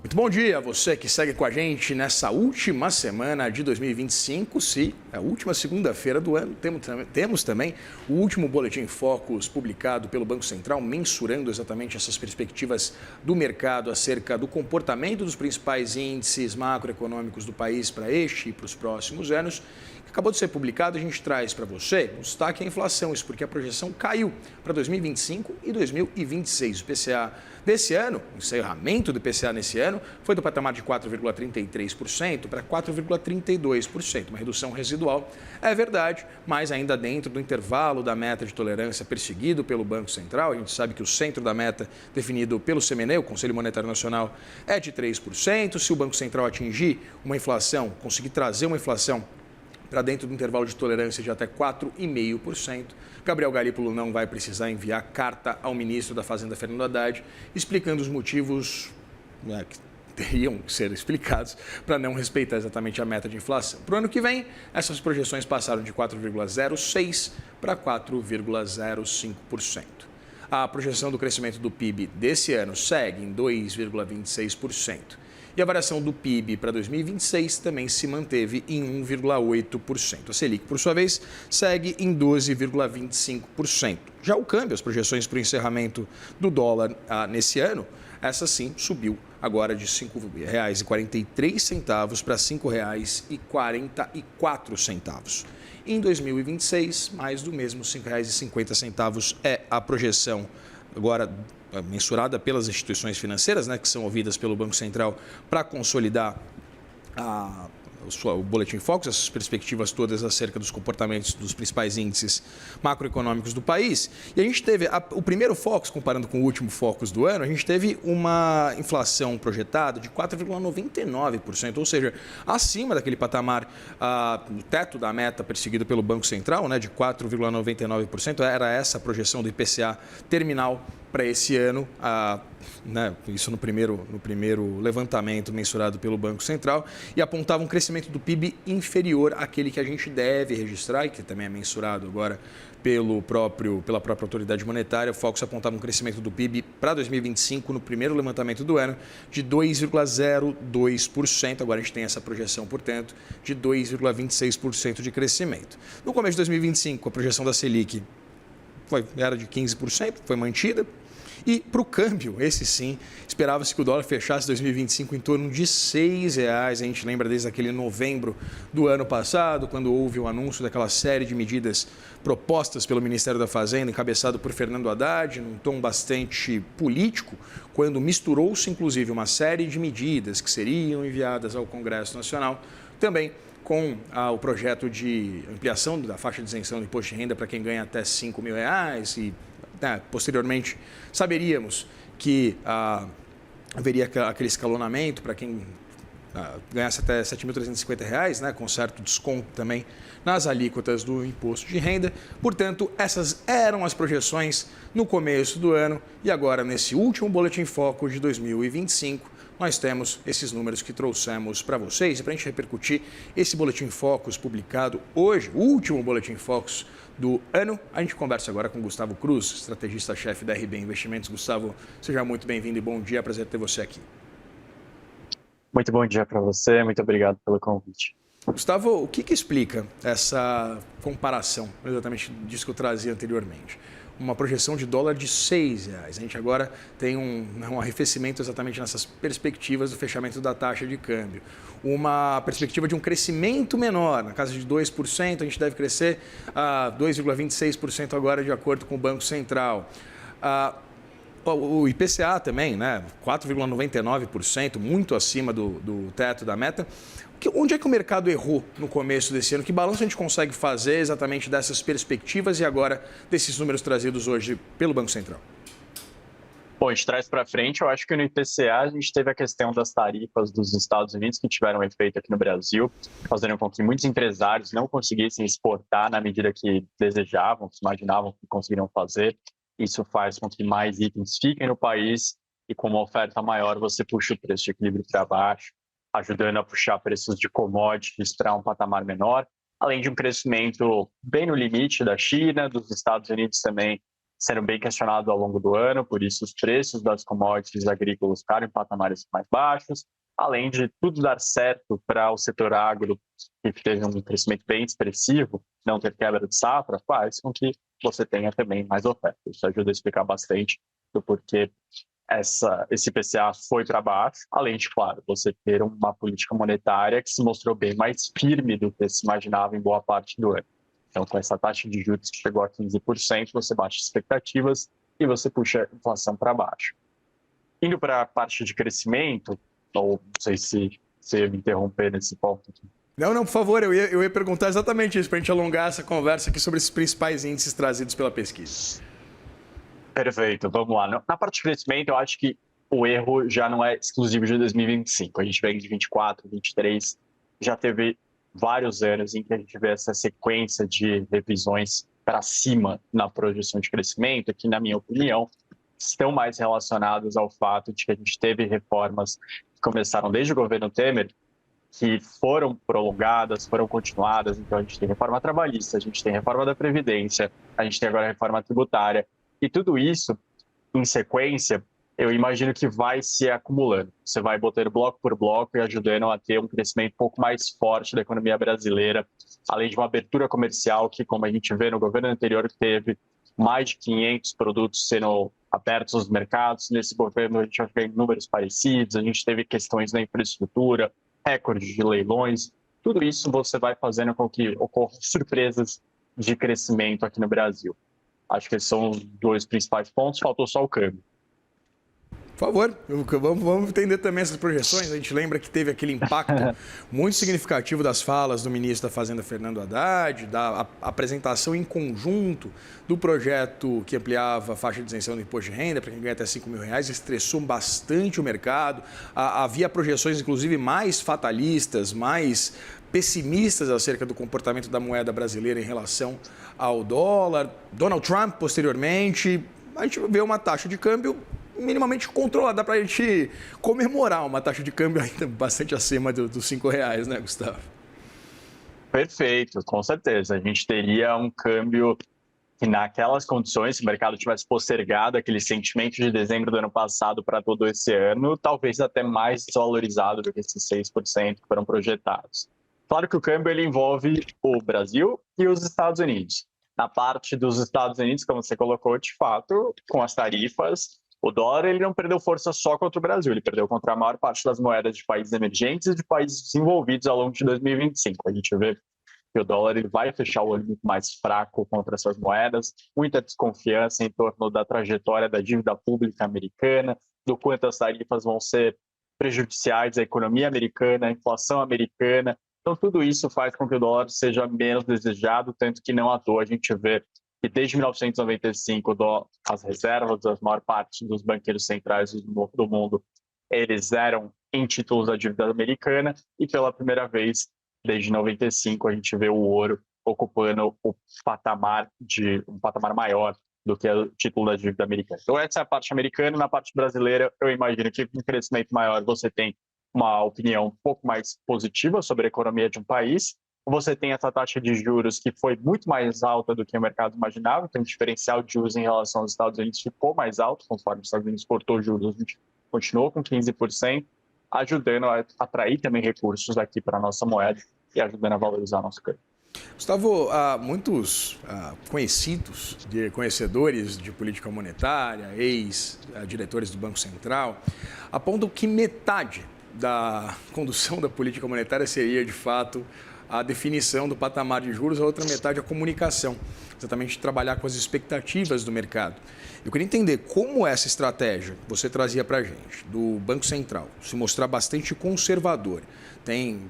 Muito bom dia a você que segue com a gente nessa última semana de 2025. Sim, é a última segunda-feira do ano. Temos também o último Boletim Focus publicado pelo Banco Central, mensurando exatamente essas perspectivas do mercado acerca do comportamento dos principais índices macroeconômicos do país para este e para os próximos anos. Acabou de ser publicado, a gente traz para você o destaque é a inflação, isso porque a projeção caiu para 2025 e 2026. O IPCA desse ano, o encerramento do IPCA nesse ano, foi do patamar de 4,33% para 4,32%, uma redução residual. É verdade, mas ainda dentro do intervalo da meta de tolerância perseguido pelo Banco Central. A gente sabe que o centro da meta definido pelo CMN, o Conselho Monetário Nacional, é de 3%. Se o Banco Central atingir uma inflação, conseguir trazer uma inflação para dentro do intervalo de tolerância de até 4,5%. Gabriel Galípolo não vai precisar enviar carta ao ministro da Fazenda, Fernando Haddad, explicando os motivos que teriam que ser explicados para não respeitar exatamente a meta de inflação. Para o ano que vem, essas projeções passaram de 4,06% para 4,05%. A projeção do crescimento do PIB desse ano segue em 2,26%. E a variação do PIB para 2026 também se manteve em 1,8%. A Selic, por sua vez, segue em 12,25%. Já o câmbio, as projeções para o encerramento do dólar nesse ano, essa sim subiu agora de R$ 5,43 para R$ 5,44. Em 2026, mais do mesmo, R$ 5,50 é a projeção agora mensurada pelas instituições financeiras, que são ouvidas pelo Banco Central para consolidar o Boletim Focus, essas perspectivas todas acerca dos comportamentos dos principais índices macroeconômicos do país. E a gente teve o primeiro Focus, comparando com o último Focus do ano, a gente teve uma inflação projetada de 4,99%, ou seja, acima daquele patamar, no teto da meta perseguido pelo Banco Central, de 4,99%, era essa a projeção do IPCA terminal para esse ano, isso no primeiro levantamento mensurado pelo Banco Central, e apontava um crescimento do PIB inferior àquele que a gente deve registrar, e que também é mensurado agora pela própria autoridade monetária. O Focus apontava um crescimento do PIB para 2025, no primeiro levantamento do ano, de 2,02%. Agora a gente tem essa projeção, portanto, de 2,26% de crescimento. No começo de 2025, a projeção da Selic era de 15%, foi mantida. E para o câmbio, esse sim, esperava-se que o dólar fechasse 2025 em torno de R$ 6,00. A gente lembra desde aquele novembro do ano passado, quando houve o anúncio daquela série de medidas propostas pelo Ministério da Fazenda, encabeçado por Fernando Haddad, num tom bastante político, quando misturou-se inclusive uma série de medidas que seriam enviadas ao Congresso Nacional, também com o projeto de ampliação da faixa de isenção do imposto de renda para quem ganha até R$ 5.000 e posteriormente saberíamos que haveria aquele escalonamento para quem ganhasse até R$ 7.350, com certo desconto também nas alíquotas do imposto de renda. Portanto, essas eram as projeções no começo do ano e agora, nesse último Boletim Focus de 2025, nós temos esses números que trouxemos para vocês. E para a gente repercutir esse Boletim Focus publicado hoje, o último Boletim Focus do ano, a gente conversa agora com Gustavo Cruz, estrategista-chefe da RB Investimentos. Gustavo, seja muito bem-vindo e bom dia, prazer ter você aqui. Muito bom dia para você, muito obrigado pelo convite. Gustavo, o que explica essa comparação, exatamente disso que eu trazia anteriormente? Uma projeção de dólar de R$ 6,00. A gente agora tem um arrefecimento exatamente nessas perspectivas do fechamento da taxa de câmbio. Uma perspectiva de um crescimento menor, na casa de 2%, a gente deve crescer a 2,26% agora, de acordo com o Banco Central. O IPCA também, 4,99%, muito acima do teto da meta. Onde é que o mercado errou no começo desse ano? Que balanço a gente consegue fazer exatamente dessas perspectivas e agora desses números trazidos hoje pelo Banco Central? Bom, de trás para frente, eu acho que no IPCA a gente teve a questão das tarifas dos Estados Unidos que tiveram efeito aqui no Brasil, fazendo com que muitos empresários não conseguissem exportar na medida que desejavam, que imaginavam que conseguiriam fazer. Isso faz com que mais itens fiquem no país e com uma oferta maior você puxa o preço de equilíbrio para baixo, ajudando a puxar preços de commodities para um patamar menor, além de um crescimento bem no limite da China, dos Estados Unidos também sendo bem questionado ao longo do ano, por isso os preços das commodities agrícolas ficaram em patamares mais baixos, além de tudo dar certo para o setor agro, que teve um crescimento bem expressivo, não ter quebra de safra, faz com que você tenha também mais oferta. Isso ajuda a explicar bastante do porquê esse IPCA foi para baixo, além de, claro, você ter uma política monetária que se mostrou bem mais firme do que se imaginava em boa parte do ano. Então, com essa taxa de juros que chegou a 15%, você baixa expectativas e você puxa a inflação para baixo. Indo para a parte de crescimento, ou não sei se você ia me interromper nesse ponto aqui. Não, por favor, eu ia perguntar exatamente isso, para a gente alongar essa conversa aqui sobre esses principais índices trazidos pela pesquisa. Perfeito, vamos lá. Na parte de crescimento, eu acho que o erro já não é exclusivo de 2025. A gente vem de 24, 23, já teve vários anos em que a gente vê essa sequência de revisões para cima na projeção de crescimento, que, na minha opinião, estão mais relacionadas ao fato de que a gente teve reformas que começaram desde o governo Temer, que foram prolongadas, foram continuadas. Então, a gente tem reforma trabalhista, a gente tem reforma da Previdência, a gente tem agora a reforma tributária. E tudo isso, em sequência, eu imagino que vai se acumulando. Você vai botando bloco por bloco e ajudando a ter um crescimento um pouco mais forte da economia brasileira, além de uma abertura comercial que, como a gente vê no governo anterior, teve mais de 500 produtos sendo abertos aos mercados. Nesse governo, a gente já tem números parecidos, a gente teve questões na infraestrutura, recordes de leilões. Tudo isso você vai fazendo com que ocorram surpresas de crescimento aqui no Brasil. Acho que esses são os dois principais pontos, faltou só o câmbio. Por favor, vamos entender também essas projeções. A gente lembra que teve aquele impacto muito significativo das falas do ministro da Fazenda, Fernando Haddad, da apresentação em conjunto do projeto que ampliava a faixa de isenção do imposto de renda para quem ganha até R$5.000, estressou bastante o mercado. Havia projeções, inclusive, mais fatalistas, mais pessimistas acerca do comportamento da moeda brasileira em relação ao dólar. Donald Trump, posteriormente, a gente vê uma taxa de câmbio minimamente controlada. Dá para a gente comemorar uma taxa de câmbio ainda bastante acima dos R$5, né, Gustavo? Perfeito, com certeza. A gente teria um câmbio que, naquelas condições, se o mercado tivesse postergado aquele sentimento de dezembro do ano passado para todo esse ano, talvez até mais desvalorizado do que esses 6% que foram projetados. Claro que o câmbio ele envolve o Brasil e os Estados Unidos. Na parte dos Estados Unidos, como você colocou, de fato, com as tarifas, o dólar ele não perdeu força só contra o Brasil, ele perdeu contra a maior parte das moedas de países emergentes e de países desenvolvidos ao longo de 2025. A gente vê que o dólar ele vai fechar o ano muito mais fraco contra essas moedas, muita desconfiança em torno da trajetória da dívida pública americana, do quanto as tarifas vão ser prejudiciais à economia americana, à inflação americana. Então, tudo isso faz com que o dólar seja menos desejado, tanto que não à toa a gente vê que desde 1995 as reservas da maior parte dos banqueiros centrais do mundo, eles eram em títulos da dívida americana e pela primeira vez desde 95 a gente vê o ouro ocupando um patamar maior do que o título da dívida americana. Então essa é a parte americana. Na parte brasileira eu imagino que com um crescimento maior você tem uma opinião um pouco mais positiva sobre a economia de um país. Você tem essa taxa de juros que foi muito mais alta do que o mercado imaginava, então o diferencial de juros em relação aos Estados Unidos ficou mais alto, conforme os Estados Unidos cortou juros, a gente continuou com 15%, ajudando a atrair também recursos aqui para a nossa moeda e ajudando a valorizar o nosso câmbio. Gustavo, muitos conhecedores de política monetária, ex-diretores do Banco Central, apontam que metade da condução da política monetária seria, de fato, a definição do patamar de juros, a outra metade a comunicação, exatamente trabalhar com as expectativas do mercado. Eu queria entender como essa estratégia que você trazia para a gente, do Banco Central, se mostrar bastante conservador, tem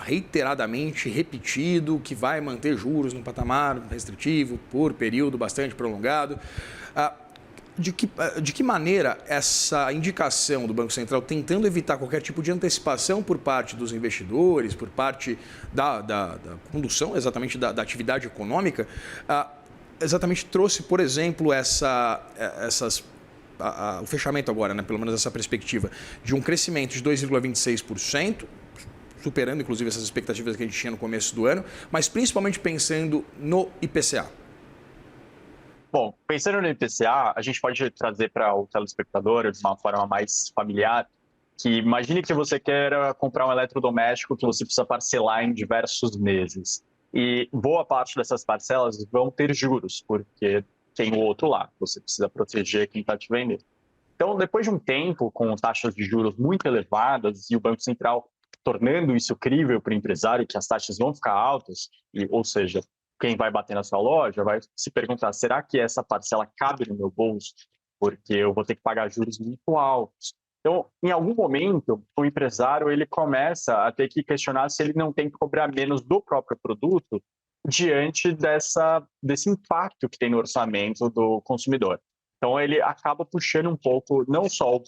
reiteradamente repetido que vai manter juros num patamar restritivo por período bastante prolongado. De que maneira essa indicação do Banco Central tentando evitar qualquer tipo de antecipação por parte dos investidores, por parte da condução exatamente da atividade econômica, exatamente trouxe, por exemplo, o fechamento agora, né, pelo menos essa perspectiva, de um crescimento de 2,26%, superando inclusive essas expectativas que a gente tinha no começo do ano, mas principalmente pensando no IPCA. Bom, pensando no IPCA, a gente pode trazer para o telespectador de uma forma mais familiar, que imagine que você queira comprar um eletrodoméstico que você precisa parcelar em diversos meses. E boa parte dessas parcelas vão ter juros, porque tem o outro lado, você precisa proteger quem está te vendendo. Então, depois de um tempo com taxas de juros muito elevadas e o Banco Central tornando isso crível para o empresário, que as taxas vão ficar altas, ou seja, quem vai bater na sua loja vai se perguntar, será que essa parcela cabe no meu bolso? Porque eu vou ter que pagar juros muito altos. Então, em algum momento, o empresário ele começa a ter que questionar se ele não tem que cobrar menos do próprio produto diante desse impacto que tem no orçamento do consumidor. Então, ele acaba puxando um pouco, não só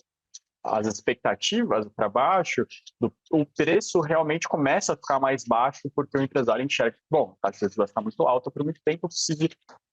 as expectativas para baixo, o preço realmente começa a ficar mais baixo, porque o empresário enxerga que, bom, a taxa de juros vai ficar muito alta por muito tempo, eu preciso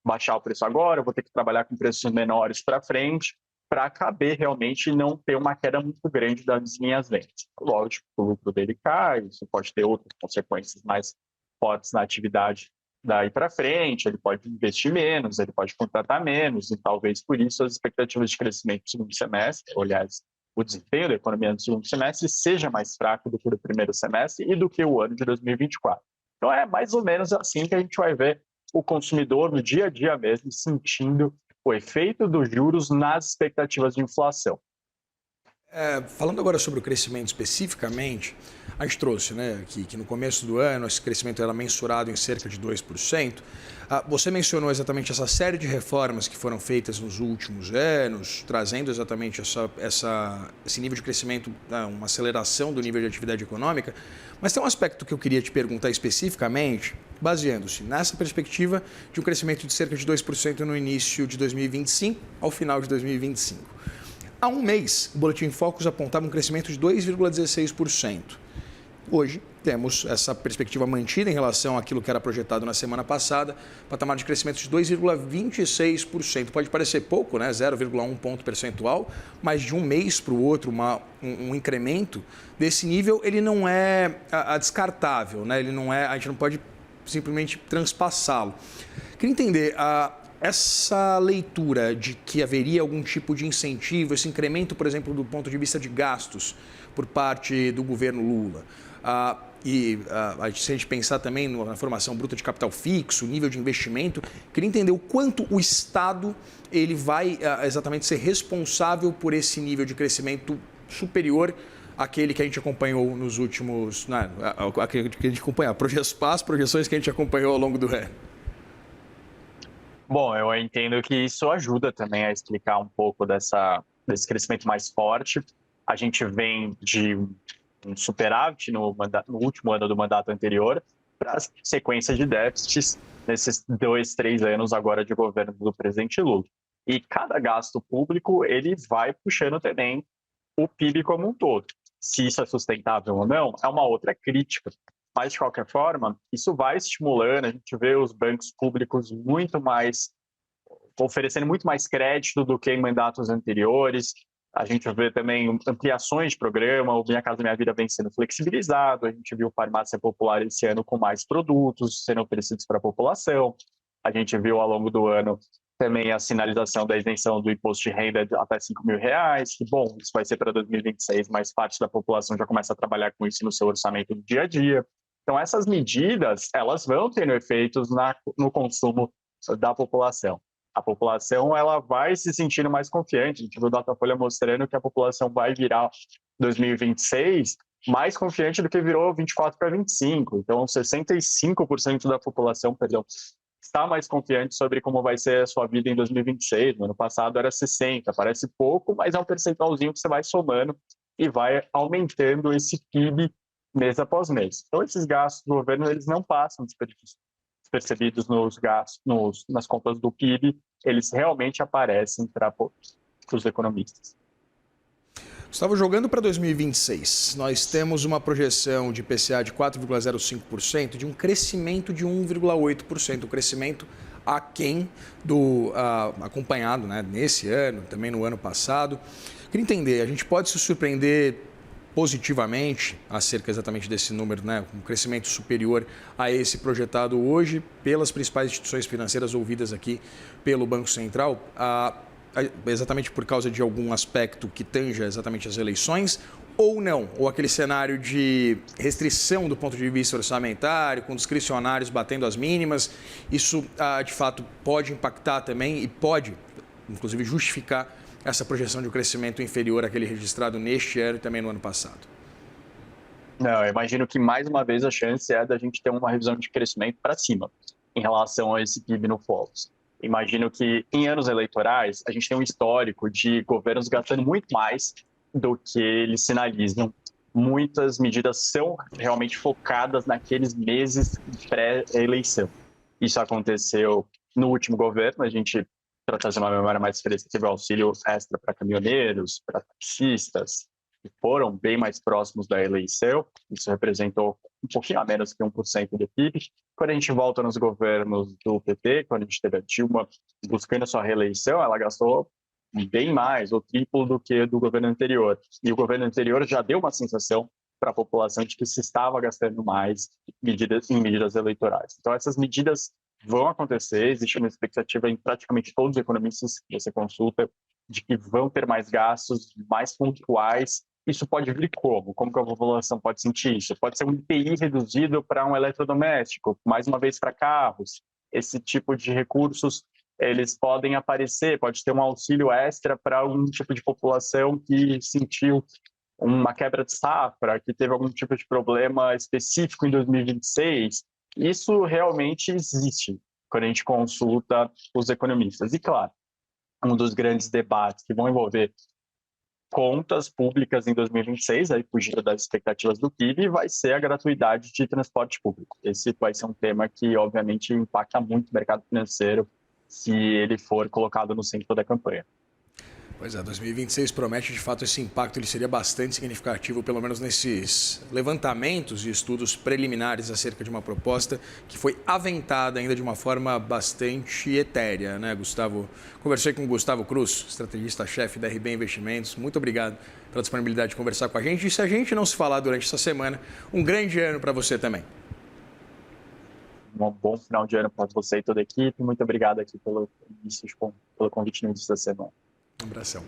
baixar o preço agora, eu vou ter que trabalhar com preços menores para frente, para caber realmente e não ter uma queda muito grande das minhas vendas. Lógico, o lucro dele cai, isso pode ter outras consequências mais fortes na atividade daí para frente, ele pode investir menos, ele pode contratar menos, e talvez por isso as expectativas de crescimento no segundo semestre, aliás, o desempenho da economia no segundo semestre seja mais fraco do que o do primeiro semestre e do que o ano de 2024. Então, é mais ou menos assim que a gente vai ver o consumidor no dia a dia mesmo sentindo o efeito dos juros nas expectativas de inflação. Falando agora sobre o crescimento especificamente, a gente trouxe que no começo do ano esse crescimento era mensurado em cerca de 2%. Você mencionou exatamente essa série de reformas que foram feitas nos últimos anos, trazendo exatamente esse nível de crescimento, uma aceleração do nível de atividade econômica. Mas tem um aspecto que eu queria te perguntar especificamente, baseando-se nessa perspectiva de um crescimento de cerca de 2% no início de 2025 ao final de 2025. Há um mês, o Boletim Focus apontava um crescimento de 2,16%. Hoje, temos essa perspectiva mantida em relação àquilo que era projetado na semana passada, patamar de crescimento de 2,26%. Pode parecer pouco, 0,1 ponto percentual, mas de um mês para o outro, um incremento desse nível, ele não é descartável, ele não é, a gente não pode simplesmente transpassá-lo. Queria entender, essa leitura de que haveria algum tipo de incentivo, esse incremento, por exemplo, do ponto de vista de gastos por parte do governo Lula, se a gente pensar também na formação bruta de capital fixo, nível de investimento, queria entender o quanto o Estado ele vai exatamente ser responsável por esse nível de crescimento superior àquele que a gente acompanhou nos últimos... que a gente acompanhou, as projeções que a gente acompanhou ao longo do ano. Bom, eu entendo que isso ajuda também a explicar um pouco desse crescimento mais forte. A gente vem de um superávit no último ano do mandato anterior para a sequência de déficits nesses 2, 3 anos agora de governo do presidente Lula. E cada gasto público, ele vai puxando também o PIB como um todo. Se isso é sustentável ou não, é uma outra crítica. Mas, de qualquer forma, isso vai estimulando, a gente vê os bancos públicos oferecendo muito mais crédito do que em mandatos anteriores. A gente vê também ampliações de programa, o Minha Casa Minha Vida vem sendo flexibilizado, a gente viu Farmácia Popular esse ano com mais produtos sendo oferecidos para a população. A gente viu ao longo do ano também a sinalização da isenção do imposto de renda de até R$5.000, que, bom, isso vai ser para 2026, mas parte da população já começa a trabalhar com isso no seu orçamento do dia a dia. Então, essas medidas, elas vão tendo efeitos no consumo da população. A população ela vai se sentindo mais confiante. A gente viu o Datafolha mostrando que a população vai virar 2026 mais confiante do que virou 24 para 25. Então, 65% da população, está mais confiante sobre como vai ser a sua vida em 2026. No ano passado era 60%. Parece pouco, mas é um percentualzinho que você vai somando e vai aumentando esse PIB mês após mês. Então, esses gastos do governo eles não passam despercebidos nos gastos, nas contas do PIB, eles realmente aparecem para os economistas. Gustavo, jogando para 2026, nós temos uma projeção de IPCA de 4,05%, de um crescimento de 1,8%, um crescimento aquém do acompanhado nesse ano, também no ano passado. Queria entender, a gente pode se surpreender positivamente acerca exatamente desse número, né, um crescimento superior a esse projetado hoje pelas principais instituições financeiras ouvidas aqui pelo Banco Central, exatamente por causa de algum aspecto que tanja exatamente as eleições, ou não? Ou aquele cenário de restrição do ponto de vista orçamentário, com discricionários batendo as mínimas, isso de fato pode impactar também e pode, inclusive, justificar essa projeção de um crescimento inferior àquele registrado neste ano e também no ano passado? Não, eu imagino que mais uma vez a chance é da gente ter uma revisão de crescimento para cima em relação a esse PIB no Focus. Imagino que em anos eleitorais a gente tem um histórico de governos gastando muito mais do que eles sinalizam. Muitas medidas são realmente focadas naqueles meses pré-eleição. Isso aconteceu no último governo, a gente, para trazer uma memória mais fresca, teve o auxílio extra para caminhoneiros, para taxistas, que foram bem mais próximos da eleição. Isso representou um pouquinho a menos que 1% do PIB. Quando a gente volta nos governos do PT, quando a gente teve a Dilma buscando a sua reeleição, ela gastou bem mais, o triplo do que do governo anterior. E o governo anterior já deu uma sensação para a população de que se estava gastando mais em medidas eleitorais. Então, essas medidas vão acontecer, existe uma expectativa em praticamente todos os economistas que você consulta de que vão ter mais gastos, mais pontuais. Isso pode vir como? Como que a população pode sentir isso? Pode ser um IPI reduzido para um eletrodoméstico, mais uma vez para carros. Esse tipo de recursos, eles podem aparecer, pode ter um auxílio extra para algum tipo de população que sentiu uma quebra de safra, que teve algum tipo de problema específico em 2026. Isso realmente existe quando a gente consulta os economistas. E, claro, um dos grandes debates que vão envolver contas públicas em 2026, aí fugindo das expectativas do PIB, vai ser a gratuidade de transporte público. Esse vai ser um tema que, obviamente, impacta muito o mercado financeiro se ele for colocado no centro da campanha. Pois é, 2026 promete, de fato, esse impacto ele seria bastante significativo, pelo menos nesses levantamentos e estudos preliminares acerca de uma proposta que foi aventada ainda de uma forma bastante etérea, né, Gustavo? Conversei com o Gustavo Cruz, estrategista-chefe da RB Investimentos. Muito obrigado pela disponibilidade de conversar com a gente. E se a gente não se falar durante essa semana, um grande ano para você também. Um bom final de ano para você e toda a equipe. Muito obrigado aqui pelo convite no início da semana. Um abração.